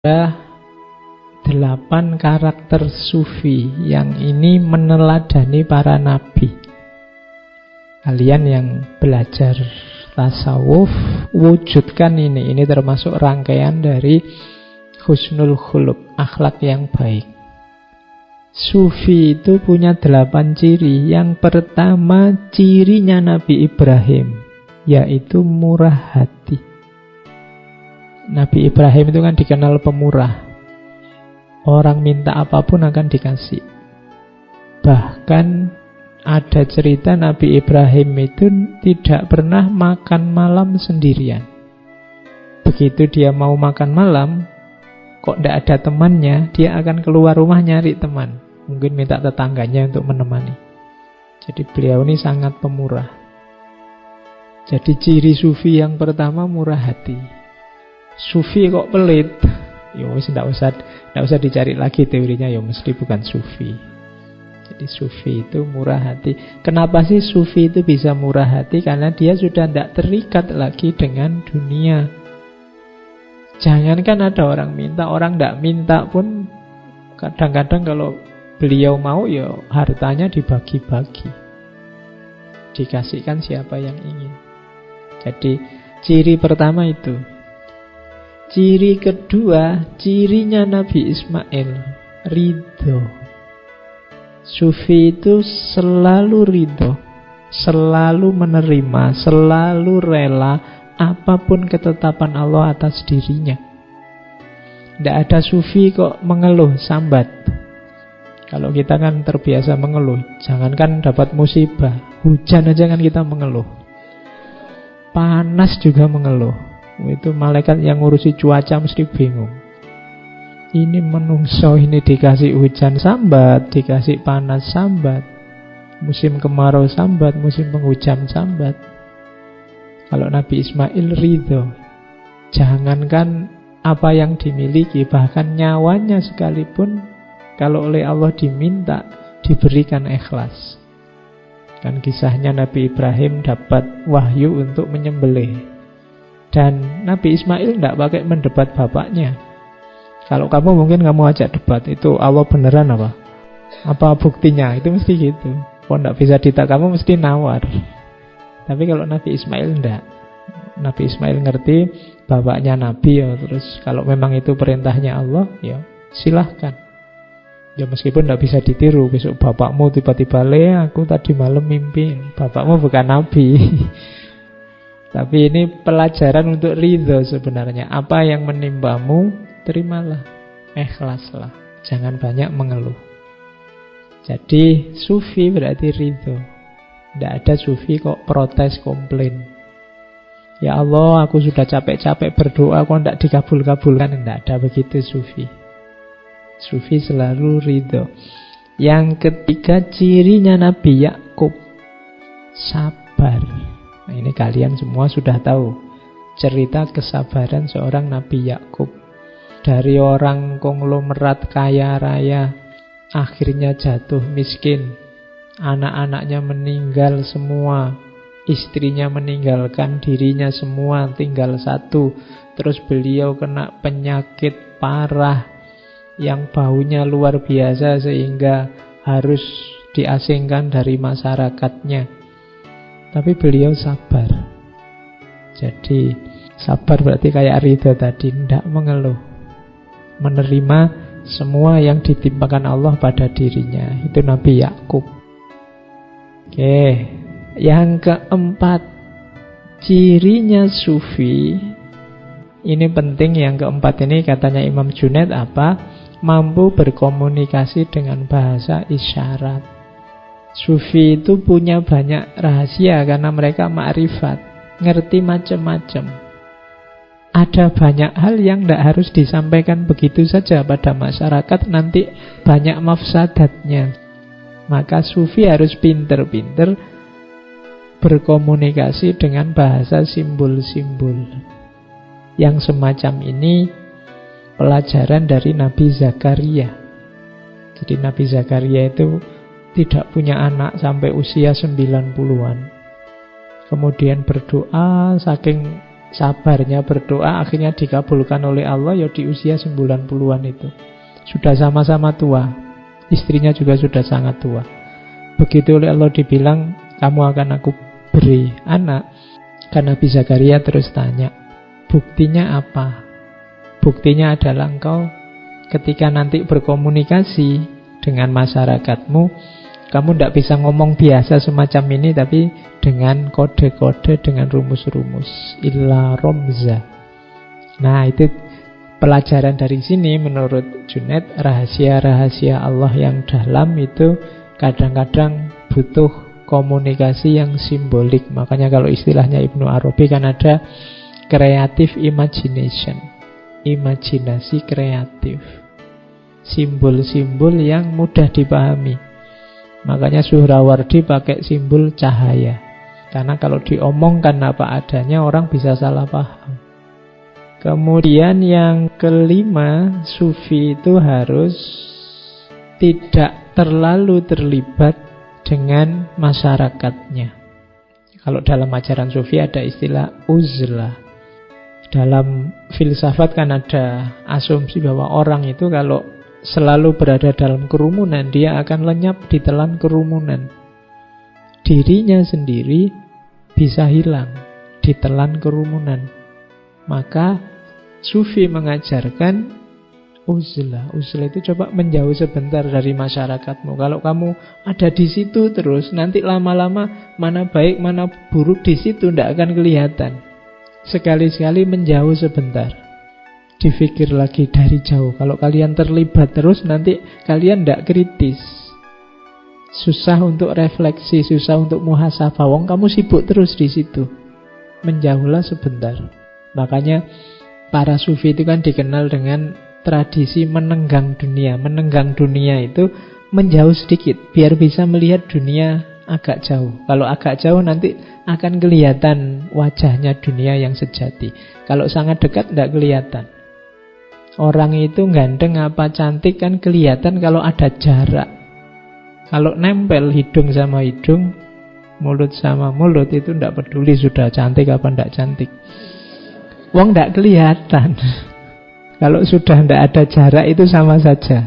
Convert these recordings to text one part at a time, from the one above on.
8 karakter sufi yang ini meneladani para nabi. Kalian yang belajar tasawuf, wujudkan ini. Ini termasuk rangkaian dari husnul khuluq, akhlak yang baik. Sufi itu punya 8 ciri. Yang pertama, cirinya Nabi Ibrahim, yaitu murah hati. Nabi Ibrahim itu kan dikenal pemurah. Orang minta apapun akan dikasih. Bahkan ada cerita Nabi Ibrahim itu tidak pernah makan malam sendirian. Begitu dia mau makan malam, kok tidak ada temannya, dia akan keluar rumah nyari teman. Mungkin minta tetangganya untuk menemani. Jadi beliau ini sangat pemurah. Jadi ciri sufi yang pertama murah hati. Sufi kok pelit? Ya wis tidak usah dicari lagi teorinya, ya mesti bukan sufi. Jadi sufi itu murah hati. Kenapa sih sufi itu bisa murah hati? Karena dia sudah tidak terikat lagi dengan dunia. Jangankan ada orang minta, orang tidak minta pun kadang-kadang kalau beliau mau, ya hartanya dibagi-bagi, dikasihkan siapa yang ingin. Jadi ciri pertama itu. Ciri kedua, cirinya Nabi Ismail, ridho. Sufi itu selalu ridho, selalu menerima, selalu rela apapun ketetapan Allah atas dirinya. Tidak ada sufi kok mengeluh, sambat. Kalau kita kan terbiasa mengeluh, jangankan dapat musibah, hujan aja kan kita mengeluh. Panas juga mengeluh. Itu malaikat yang ngurusi cuaca mesti bingung. Ini menungso, ini dikasih hujan sambat, dikasih panas sambat, musim kemarau sambat, musim penghujan sambat. Kalau Nabi Ismail ridho, jangankan apa yang dimiliki, bahkan nyawanya sekalipun kalau oleh Allah diminta, diberikan ikhlas. Kan kisahnya Nabi Ibrahim dapat wahyu untuk menyembelih, dan Nabi Ismail tidak pakai mendebat bapaknya. Kalau kamu mungkin kamu ajak debat, itu Allah beneran apa? Apa buktinya? Itu mesti gitu. Kalau tidak bisa ditak, kamu mesti nawar. Tapi kalau Nabi Ismail tidak. Nabi Ismail ngerti bapaknya Nabi, ya, terus kalau memang itu perintahnya Allah, ya silahkan. Ya meskipun tidak bisa ditiru. Besok bapakmu tiba-tiba, aku tadi malam mimpi bapakmu bukan Nabi. Tapi ini pelajaran untuk ridho sebenarnya. Apa yang menimbamu, terimalah, ikhlaslah, jangan banyak mengeluh. Jadi sufi berarti ridho. Tidak ada sufi kok protes, komplain. Ya Allah, aku sudah capek-capek berdoa kok tidak dikabul-kabulkan. Tidak ada begitu sufi. Sufi selalu ridho. Yang ketiga, cirinya Nabi Yakub, sabar. Nah, ini kalian semua sudah tahu cerita kesabaran seorang Nabi Yakub. Dari orang konglomerat kaya raya, akhirnya jatuh miskin. Anak-anaknya meninggal semua, istrinya meninggalkan dirinya semua, tinggal satu. Terus beliau kena penyakit parah yang baunya luar biasa sehingga harus diasingkan dari masyarakatnya. Tapi beliau sabar. Jadi sabar berarti kayak ridho tadi, tidak mengeluh, menerima semua yang ditimpakan Allah pada dirinya. Itu Nabi Yakub. Oke, yang keempat, cirinya sufi. Ini penting, yang keempat ini katanya Imam Junaid apa? Mampu berkomunikasi dengan bahasa isyarat. Sufi itu punya banyak rahasia karena mereka ma'rifat, ngerti macam-macam. Ada banyak hal yang tidak harus disampaikan begitu saja pada masyarakat, nanti banyak mafsadatnya. Maka sufi harus pinter-pinter berkomunikasi dengan bahasa simbol-simbol. Yang semacam ini pelajaran dari Nabi Zakaria. Jadi Nabi Zakaria itu tidak punya anak sampai usia 90-an. Kemudian berdoa, saking sabarnya berdoa akhirnya dikabulkan oleh Allah ya di usia 90-an itu. Sudah sama-sama tua. Istrinya juga sudah sangat tua. Begitu oleh Allah dibilang, kamu akan aku beri anak. Kan Nabi Zakaria terus tanya, buktinya apa? Buktinya adalah engkau ketika nanti berkomunikasi dengan masyarakatmu, kamu tidak bisa ngomong biasa semacam ini, tapi dengan kode-kode, dengan rumus-rumus. Illa romza. Nah, itu pelajaran dari sini menurut Junaid, rahasia-rahasia Allah yang dalam itu kadang-kadang butuh komunikasi yang simbolik. Makanya kalau istilahnya Ibnu Arabi kan ada creative imagination, imajinasi kreatif, simbol-simbol yang mudah dipahami. Makanya Suhrawardi pakai simbol cahaya, karena kalau diomongkan apa adanya orang bisa salah paham. Kemudian yang kelima, sufi itu harus tidak terlalu terlibat dengan masyarakatnya. Kalau dalam ajaran sufi ada istilah uzlah. Dalam filsafat kan ada asumsi bahwa orang itu kalau selalu berada dalam kerumunan, dia akan lenyap ditelan kerumunan. Dirinya sendiri bisa hilang ditelan kerumunan. Maka sufi mengajarkan uzlah. Uzlah itu coba menjauh sebentar dari masyarakatmu. Kalau kamu ada di situ terus, nanti lama-lama mana baik mana buruk di situ tidak akan kelihatan. Sekali-sekali menjauh sebentar, dipikir lagi dari jauh. Kalau kalian terlibat terus, nanti kalian tidak kritis, susah untuk refleksi, susah untuk muhasabah. Wong kamu sibuk terus di situ. Menjauhlah sebentar. Makanya para sufi itu kan dikenal dengan tradisi menenggang dunia. Menenggang dunia itu menjauh sedikit, biar bisa melihat dunia agak jauh. Kalau agak jauh nanti akan kelihatan wajahnya dunia yang sejati. Kalau sangat dekat tidak kelihatan. Orang itu ganteng apa cantik kan kelihatan kalau ada jarak. Kalau nempel hidung sama hidung, mulut sama mulut, itu tidak peduli sudah cantik apa tidak cantik. Wong tidak kelihatan. Kalau sudah tidak ada jarak itu sama saja.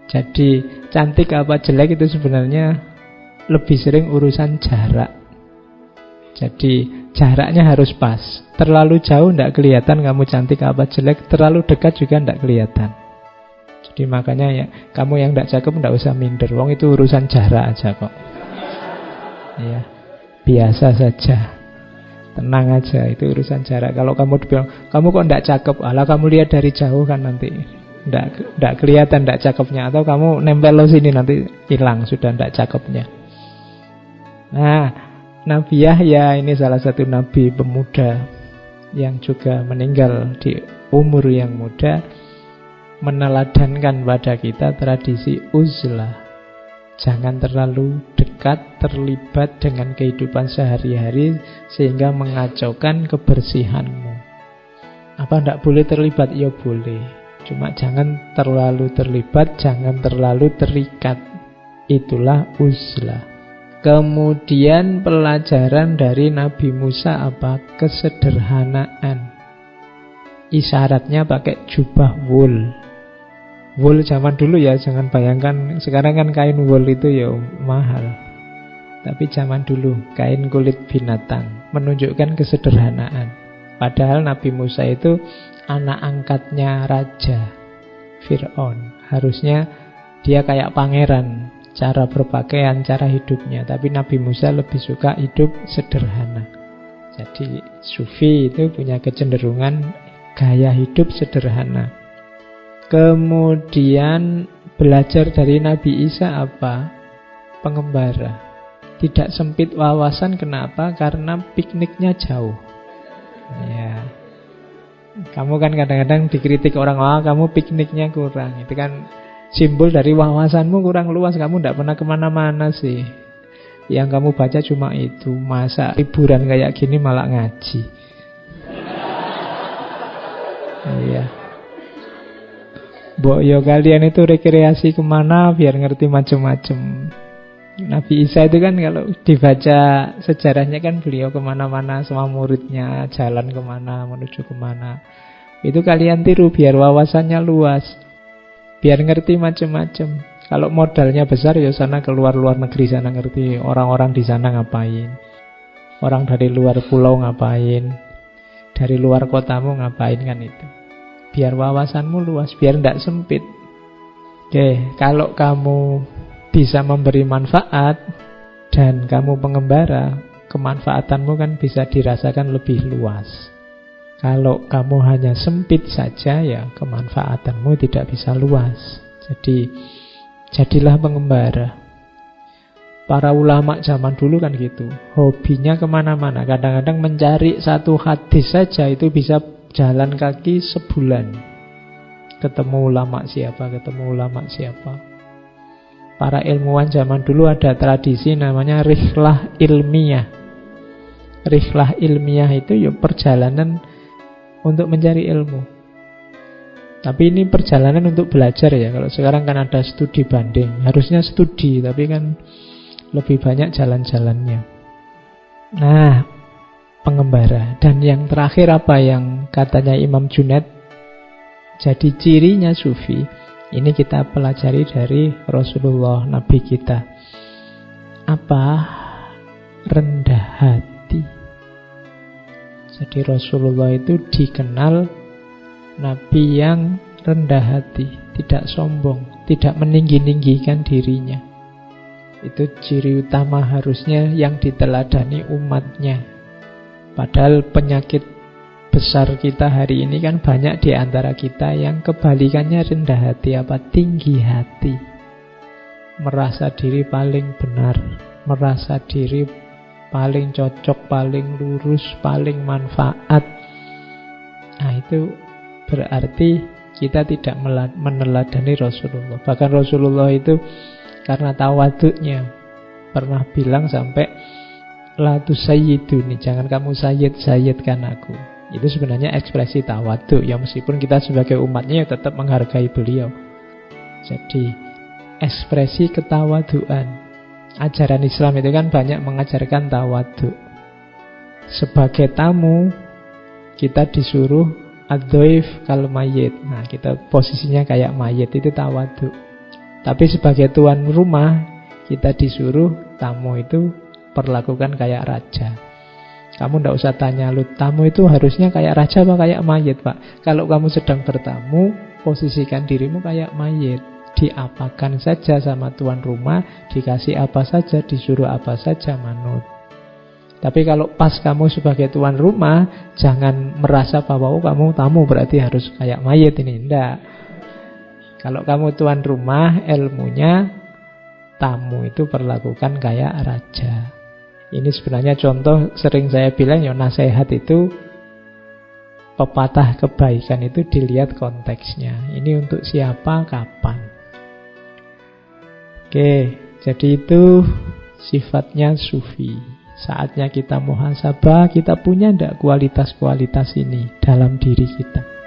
Jadi cantik apa jelek itu sebenarnya lebih sering urusan jarak. Jadi jaraknya harus pas. Terlalu jauh tidak kelihatan kamu cantik apa jelek, terlalu dekat juga tidak kelihatan. Jadi makanya ya, kamu yang tidak cakep tidak usah minder. Wong itu urusan jarak aja kok. Ya, biasa saja. Tenang aja, itu urusan jarak. Kalau kamu bilang, kamu kok tidak cakep, alah kamu lihat dari jauh kan nanti tidak kelihatan tidak cakepnya. Atau kamu nempel lo sini nanti hilang sudah tidak cakepnya. Nah, Nabi Yahya ini salah satu nabi pemuda yang juga meninggal di umur yang muda, meneladankan pada kita tradisi uzlah. Jangan terlalu dekat, terlibat dengan kehidupan sehari-hari sehingga mengacaukan kebersihanmu. Apa tidak boleh terlibat? Ya boleh. Cuma jangan terlalu terlibat, jangan terlalu terikat. Itulah uzlah. Kemudian pelajaran dari Nabi Musa apa? Kesederhanaan. Isyaratnya pakai jubah wool. Wool zaman dulu ya, jangan bayangkan sekarang kan kain wool itu ya mahal. Tapi zaman dulu kain kulit binatang, menunjukkan kesederhanaan. Padahal Nabi Musa itu anak angkatnya Raja Fir'aun. Harusnya dia kayak pangeran, cara berpakaian, cara hidupnya. Tapi Nabi Musa lebih suka hidup sederhana. Jadi sufi itu punya kecenderungan gaya hidup sederhana. Kemudian belajar dari Nabi Isa apa? Pengembara. Tidak sempit wawasan, kenapa? Karena pikniknya jauh. Ya. Kamu kan kadang-kadang dikritik orang, kamu pikniknya kurang. Itu kan simbol dari wawasanmu kurang luas. Kamu tidak pernah kemana-mana sih. Yang kamu baca cuma itu. Masa liburan kayak gini malah ngaji. Iya. Mbok yo kalian itu rekreasi kemana biar ngerti macam-macam. Nabi Isa itu kan kalau dibaca sejarahnya kan beliau kemana-mana sama muridnya, jalan kemana, menuju kemana. Itu kalian tiru biar wawasannya luas, biar ngerti macam-macam. Kalau modalnya besar ya sana keluar luar negeri, sana ngerti orang-orang di sana ngapain, orang dari luar pulau ngapain, dari luar kotamu ngapain, kan itu. Biar wawasanmu luas, biar tidak sempit. Oke, kalau kamu bisa memberi manfaat dan kamu pengembara, kemanfaatanmu kan bisa dirasakan lebih luas. Kalau kamu hanya sempit saja, ya kemanfaatanmu tidak bisa luas. Jadi jadilah pengembara. Para ulama zaman dulu kan gitu, hobinya kemana-mana. Kadang-kadang mencari satu hadis saja itu bisa jalan kaki sebulan. Ketemu ulama siapa, ketemu ulama siapa. Para ilmuwan zaman dulu ada tradisi namanya rihlah ilmiah. Rihlah ilmiah itu ya perjalanan untuk mencari ilmu. Tapi ini perjalanan untuk belajar ya. Kalau sekarang kan ada studi banding. Harusnya studi, tapi kan lebih banyak jalan-jalannya. Nah, pengembara. Dan yang terakhir apa yang katanya Imam Junaid jadi cirinya sufi? Ini kita pelajari dari Rasulullah, Nabi kita. Apa? Rendah hati. Jadi Rasulullah itu dikenal Nabi yang rendah hati, tidak sombong, tidak meninggi-ninggikan dirinya. Itu ciri utama harusnya yang diteladani umatnya. Padahal penyakit besar kita hari ini kan banyak di antara kita yang kebalikannya rendah hati, apa? Tinggi hati. Merasa diri paling benar, merasa diri paling cocok, paling lurus, paling manfaat. Nah, itu berarti kita tidak meneladani Rasulullah. Bahkan Rasulullah itu karena tawaduknya pernah bilang sampai la tusayyiduni, jangan kamu sayyidkan aku. Itu sebenarnya ekspresi tawaduk ya, meskipun kita sebagai umatnya ya tetap menghargai beliau. Jadi ekspresi ketawaduan. Ajaran Islam itu kan banyak mengajarkan tawaduk. Sebagai tamu kita disuruh ad-dhaif kal mayyit. Nah, kita posisinya kayak mayit, itu tawaduk. Tapi sebagai tuan rumah kita disuruh tamu itu perlakukan kayak raja. Kamu tidak usah tanya, lu tamu itu harusnya kayak raja apa kayak mayit, Pak? Kalau kamu sedang bertamu, posisikan dirimu kayak mayit. Diapakan saja sama tuan rumah, dikasih apa saja, disuruh apa saja, manut. Tapi kalau pas kamu sebagai tuan rumah, jangan merasa bahwa kamu tamu berarti harus kayak mayit ini. Tidak. Kalau kamu tuan rumah, ilmunya tamu itu perlakukan kayak raja. Ini sebenarnya contoh sering saya bilang ya, nasihat itu, pepatah kebaikan itu dilihat konteksnya. Ini untuk siapa, kapan. Oke, jadi itu sifatnya sufi. Saatnya kita muhasabah, kita punya enggak kualitas-kualitas ini dalam diri kita.